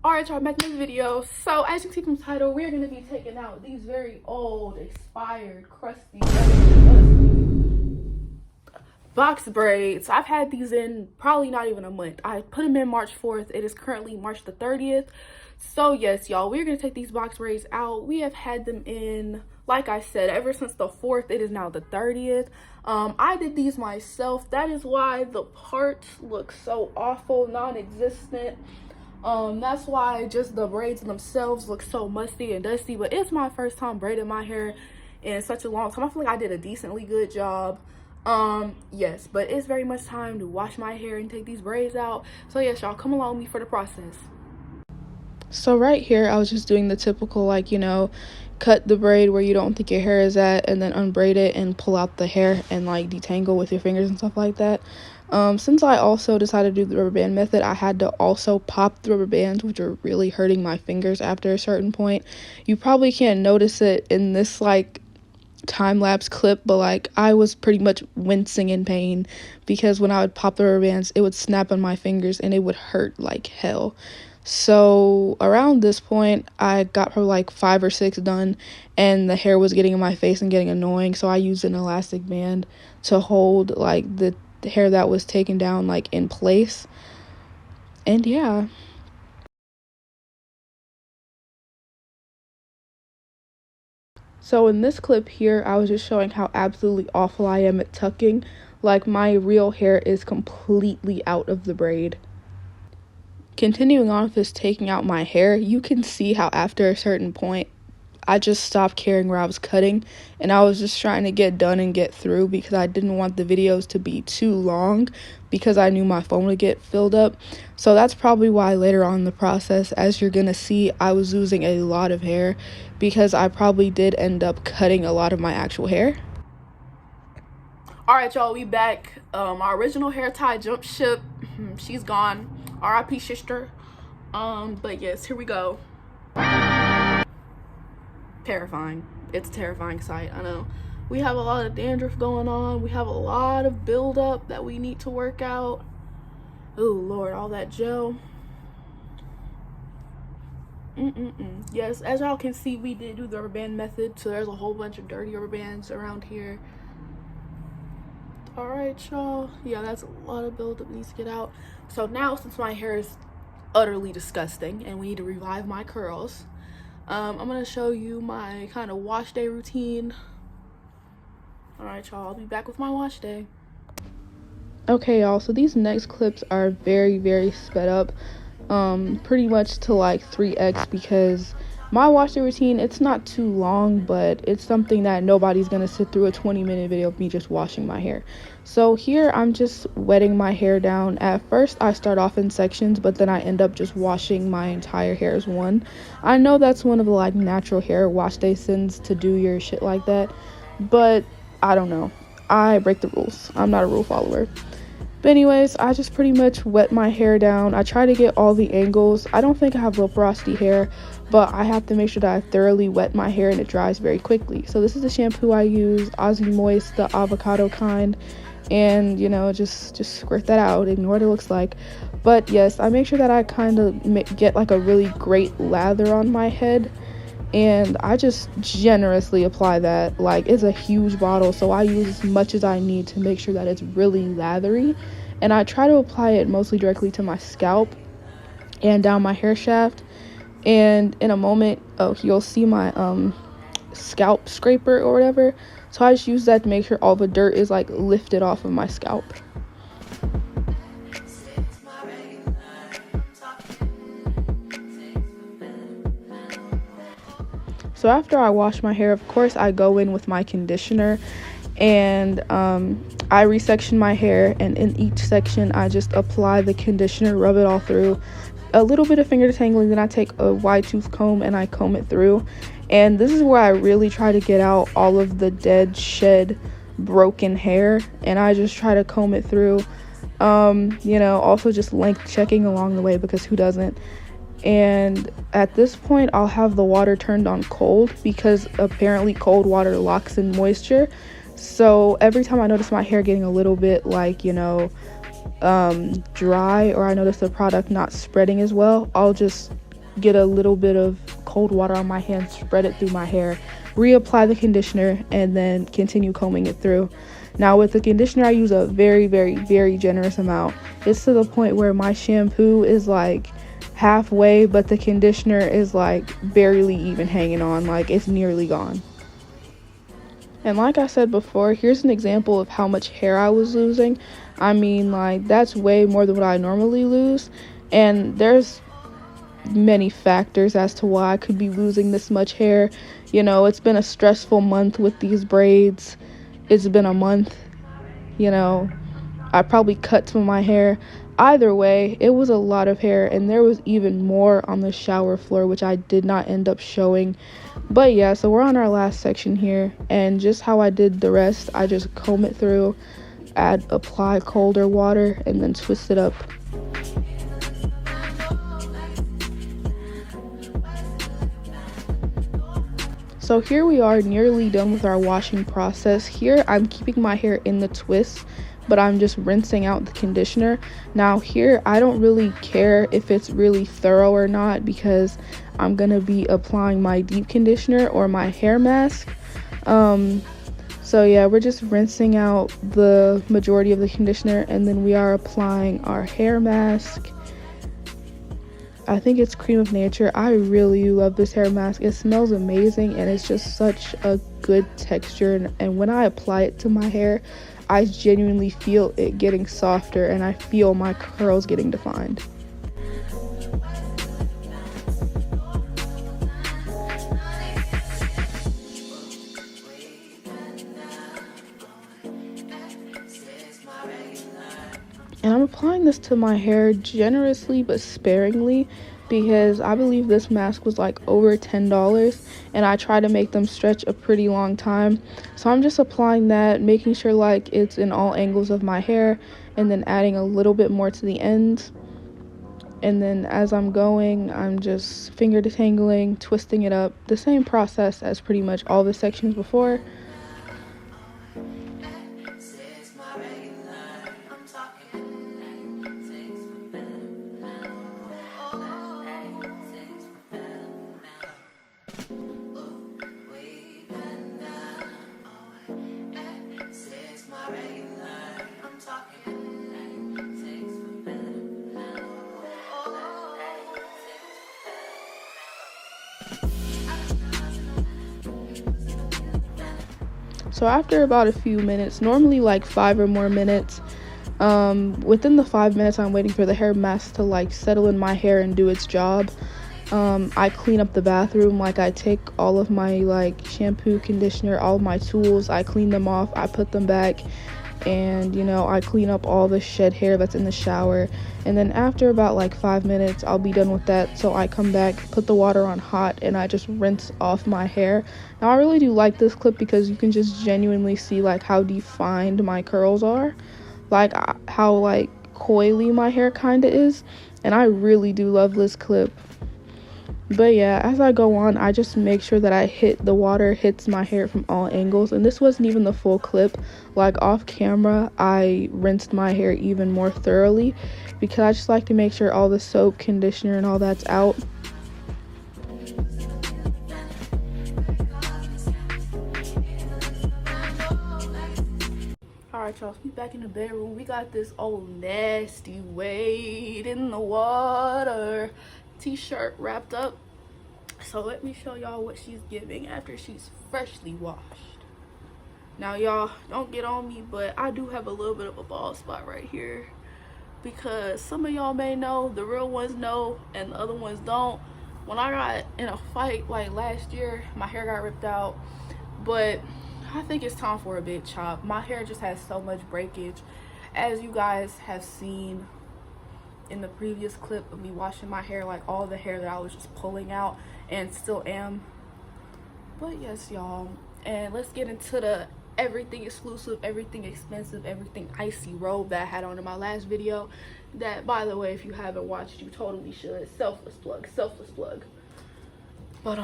Alright, y'all, back in this video. So as you can see from the title, we're going to be taking out these very old, expired, crusty, box braids. I've had these in probably not even a month. I put them in March 4th. It is currently March the 30th. So yes, y'all, we're going to take these box braids out. We have had them in, like I said, ever since the 4th. It is now the 30th. I did these myself. That is why the parts look so awful, non-existent. That's why just the braids themselves look so musty and dusty. But it's my first time braiding my hair in such a long time. I feel like I did a decently good job. Yes, but it's very much time to wash my hair and take these braids out. So yes, y'all, come along with me for the process. So right here, I was just doing the typical, like, cut the braid where you don't think your hair is at, and then unbraid it and pull out the hair and like detangle with your fingers and stuff like that. Since I also decided to do the rubber band method, I had to also pop the rubber bands, which are really hurting my fingers after a certain point. You probably can't notice it in this like time-lapse clip, but like I was pretty much wincing in pain because when I would pop the rubber bands, it would snap on my fingers and it would hurt like hell. So around this point, I got probably like 5 or 6 done, and the hair was getting in my face and getting annoying, so I used an elastic band to hold like the hair that was taken down like in place. And yeah. So in this clip here, I was just showing how absolutely awful I am at tucking. Like, my real hair is completely out of the braid. Continuing on with this taking out my hair, you can see how after a certain point, I just stopped caring where I was cutting, and I was just trying to get done and get through because I didn't want the videos to be too long because I knew my phone would get filled up. So that's probably why later on in the process, as you're gonna see, I was losing a lot of hair because I probably did end up cutting a lot of my actual hair. All right, y'all, we back. Our original hair tie jump ship, she's gone. R.I.P. sister. But yes, here we go. Terrifying. It's a terrifying sight, I know. We have a lot of dandruff going on. We have a lot of buildup that we need to work out. Oh Lord, all that gel. Yes, as y'all can see, we did do the rubber band method, so there's a whole bunch of dirty rubber bands around here. All right, y'all. Yeah, that's a lot of buildup that needs to get out. So now, since my hair is utterly disgusting and we need to revive my curls, I'm gonna show you my kind of wash day routine. All right, y'all, I'll be back with my wash day. Okay, y'all, so these next clips are very, very sped up, pretty much to like 3x, because my wash day routine, it's not too long, but it's something that nobody's gonna sit through a 20-minute video of me just washing my hair. So here I'm just wetting my hair down. At first I start off in sections, but then I end up just washing my entire hair as one. I know that's one of the like natural hair wash day sins to do your shit like that, but I don't know. I break the rules. I'm not a rule follower. But anyways, I just pretty much wet my hair down. I try to get all the angles. I don't think I have low porosity hair, but I have to make sure that I thoroughly wet my hair and it dries very quickly. So this is the shampoo I use, Aussie Moist, the avocado kind. And, just squirt that out, ignore what it looks like. But yes, I make sure that I kind of get like a really great lather on my head. And I just generously apply that. Like, it's a huge bottle, so I use as much as I need to make sure that it's really lathery. And I try to apply it mostly directly to my scalp and down my hair shaft. And in a moment, you'll see my scalp scraper or whatever. So I just use that to make sure all the dirt is like lifted off of my scalp. So after I wash my hair, of course, I go in with my conditioner, and I resection my hair, and in each section I just apply the conditioner, rub it all through, a little bit of finger detangling, then I take a wide tooth comb and I comb it through. And this is where I really try to get out all of the dead, shed, broken hair, and I just try to comb it through. Also just length checking along the way, because who doesn't? And at this point I'll have the water turned on cold, because apparently cold water locks in moisture. So every time I notice my hair getting a little bit like dry, or I notice the product not spreading as well, I'll just get a little bit of cold water on my hand, spread it through my hair, reapply the conditioner, and then continue combing it through. Now with the conditioner, I use a very, very, very generous amount. It's to the point where my shampoo is like halfway, but the conditioner is like barely even hanging on, like it's nearly gone. And like I said before, here's an example of how much hair I was losing. I mean, like, that's way more than what I normally lose. And there's many factors as to why I could be losing this much hair. You know, it's been a stressful month with these braids. It's been a month, you know, I probably cut some of my hair. Either way, it was a lot of hair, and there was even more on the shower floor, which I did not end up showing. But yeah, so we're on our last section here, and just how I did the rest, I just comb it through, apply colder water, and then twist it up. So here we are, nearly done with our washing process. Here I'm keeping my hair in the twist, but I'm just rinsing out the conditioner. Now here I don't really care if it's really thorough or not, because I'm gonna be applying my deep conditioner or my hair mask. So yeah, we're just rinsing out the majority of the conditioner, and then we are applying our hair mask. I think it's Cream of Nature. I really love this hair mask. It smells amazing, and it's just such a good texture, and when I apply it to my hair, I genuinely feel it getting softer, and I feel my curls getting defined. And I'm applying this to my hair generously but sparingly, because I believe this mask was like over $10, and I try to make them stretch a pretty long time. So I'm just applying that, making sure like it's in all angles of my hair, and then adding a little bit more to the end. And then as I'm going, I'm just finger detangling, twisting it up. The same process as pretty much all the sections before. So after about a few minutes, normally like 5 or more minutes, within the 5 minutes I'm waiting for the hair mask to like settle in my hair and do its job, I clean up the bathroom. Like, I take all of my like shampoo, conditioner, all of my tools, I clean them off, I put them back, and you know, I clean up all the shed hair that's in the shower. And then after about like 5 minutes, I'll be done with that. So I come back, put the water on hot, and I just rinse off my hair. Now I really do like this clip because you can just genuinely see like how defined my curls are, like how like coily my hair kind of is, and I really do love this clip. But yeah, as I go on, I just make sure that the water hits my hair from all angles. And this wasn't even the full clip. Like, off camera, I rinsed my hair even more thoroughly, because I just like to make sure all the soap, conditioner, and all that's out. Alright, y'all, we back in the bedroom. We got this old nasty Wade in the water t-shirt wrapped up. So let me show y'all what she's giving after she's freshly washed. Now y'all, don't get on me, but I do have a little bit of a bald spot right here, because some of y'all may know, the real ones know and the other ones don't. When I got in a fight like last year, my hair got ripped out, but I think it's time for a big chop. My hair just has so much breakage, as you guys have seen in the previous clip of me washing my hair, like all the hair that I was just pulling out and still am. But yes, y'all, and let's get into the everything exclusive, everything expensive, everything icy robe that I had on in my last video, that, by the way, if you haven't watched, you totally should. Selfless plug, selfless plug. But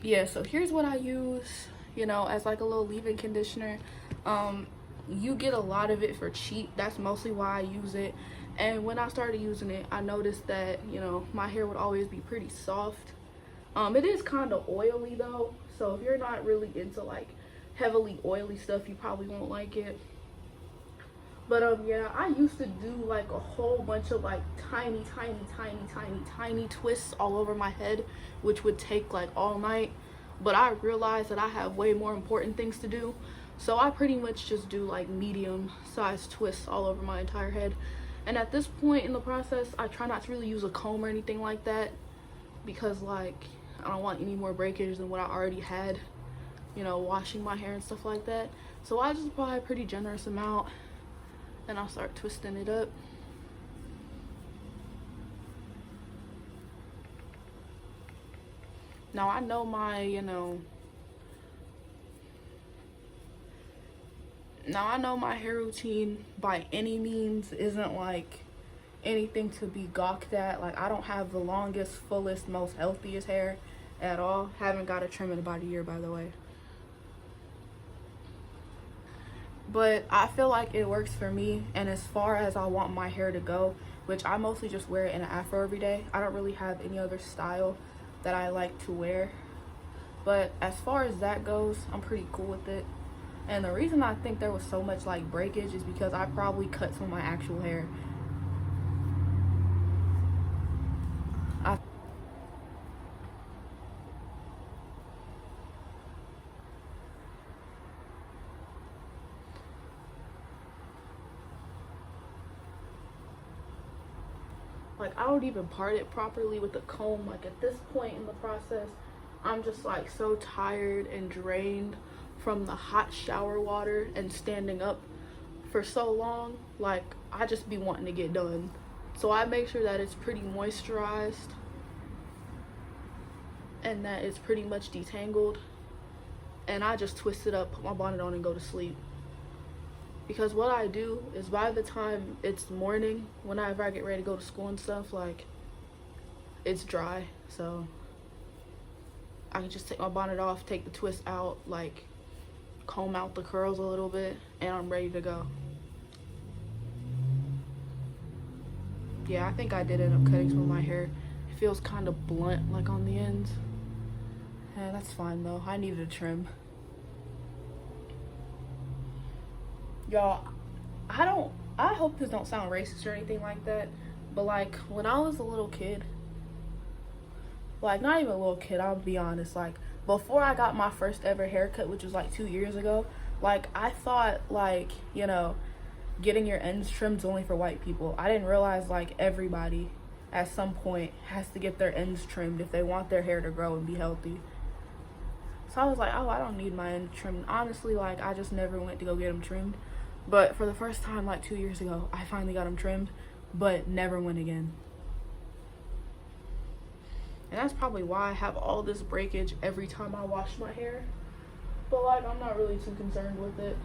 yeah, so here's what I use, you know, as like a little leave-in conditioner. You get a lot of it for cheap. That's mostly why I use it. And when I started using it, I noticed that, you know, my hair would always be pretty soft. It is kind of oily though, so if you're not really into like heavily oily stuff, you probably won't like it. But yeah, I used to do like a whole bunch of like tiny twists all over my head, which would take like all night. But I realized that I have way more important things to do, so I pretty much just do like medium sized twists all over my entire head. And at this point in the process, I try not to really use a comb or anything like that, because like I don't want any more breakage than what I already had, you know, washing my hair and stuff like that. So I just apply a pretty generous amount and I'll start twisting it up. Now I know my, now I know my hair routine by any means isn't like anything to be gawked at. Like, I don't have the longest, fullest, most healthiest hair at all. Haven't got a trim in about a year, by the way. But I feel like it works for me, and as far as I want my hair to go, which I mostly just wear it in an afro every day. I don't really have any other style that I like to wear. But as far as that goes, I'm pretty cool with it. And the reason I think there was so much like breakage is because I probably cut some of my actual hair. Like, I don't even part it properly with a comb. Like, at this point in the process, I'm just like so tired and drained from the hot shower water and standing up for so long. Like, I just be wanting to get done. So I make sure that it's pretty moisturized and that it's pretty much detangled, and I just twist it up, put my bonnet on, and go to sleep. Because what I do is, by the time it's morning, whenever I get ready to go to school and stuff, like, it's dry. So I can just take my bonnet off, take the twist out, like comb out the curls a little bit, and I'm ready to go. Yeah, I think I did end up cutting some of my hair. It feels kind of blunt, like on the ends. Yeah, that's fine though. I needed a trim. Y'all, I hope this don't sound racist or anything like that, but like when I was a little kid, like not even a little kid, I'll be honest, like before I got my first ever haircut, which was like 2 years ago, like I thought like, you know, getting your ends trimmed is only for white people. I didn't realize like everybody at some point has to get their ends trimmed if they want their hair to grow and be healthy. So I was like, oh, I don't need my ends trimmed. Honestly, like I just never went to go get them trimmed. But for the first time, like 2 years ago, I finally got them trimmed, but never went again. And that's probably why I have all this breakage every time I wash my hair. But like, I'm not really too concerned with it.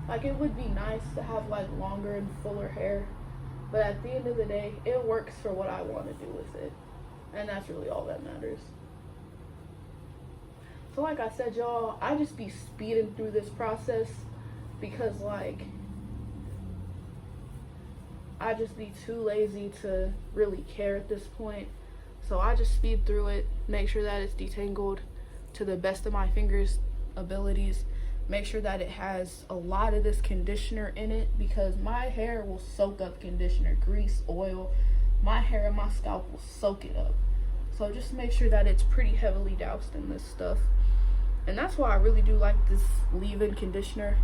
Like, it would be nice to have like longer and fuller hair, but at the end of the day, it works for what I want to do with it. And that's really all that matters. So like I said, y'all, I just be speeding through this process because like I just be too lazy to really care at this point. So I just speed through it, make sure that it's detangled to the best of my fingers' abilities, make sure that it has a lot of this conditioner in it, because my hair will soak up conditioner, grease, oil. My hair and my scalp will soak it up. So just make sure that it's pretty heavily doused in this stuff. And that's why I really do like this leave-in conditioner,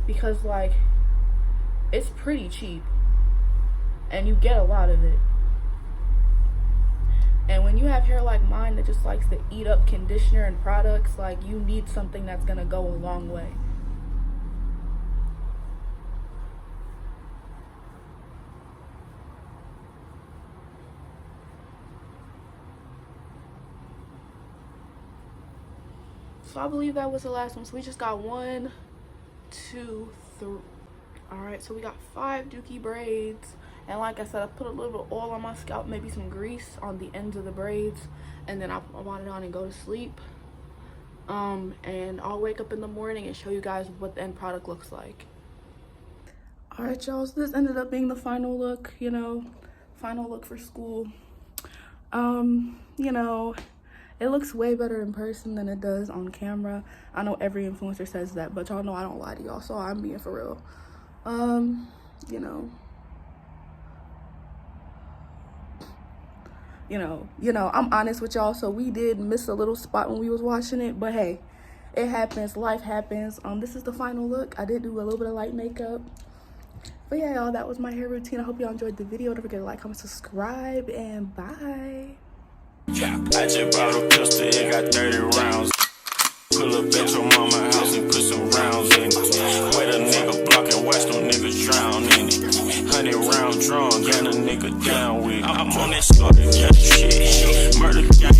because like it's pretty cheap and you get a lot of it. And when you have hair like mine that just likes to eat up conditioner and products, like you need something that's gonna go a long way. So I believe that was the last one. So we just got 1, 2, 3. All right, so we got 5 dookie braids. And like I said, I put a little bit of oil on my scalp, maybe some grease on the ends of the braids, and then I put my bonnet on and go to sleep. And I'll wake up in the morning and show you guys what the end product looks like. All right, y'all, so this ended up being the final look, you know, final look for school. You know, it looks way better in person than it does on camera. I know every influencer says that, but y'all know I don't lie to y'all, so I'm being for real. You know, I'm honest with y'all, so we did miss a little spot when we was watching it, but hey, it happens, life happens. This is the final look. I did do a little bit of light makeup. But yeah, y'all, that was my hair routine. I hope y'all enjoyed the video. Don't forget to like, comment, subscribe, and bye. I just bought a pistol, it got 30 rounds. Pull up at your mama house and put some rounds in it. Wait a nigga block and watch them niggas drown in it. 100 round drum, gun a nigga down with it. I'm on that scarlet shit. Murder gang.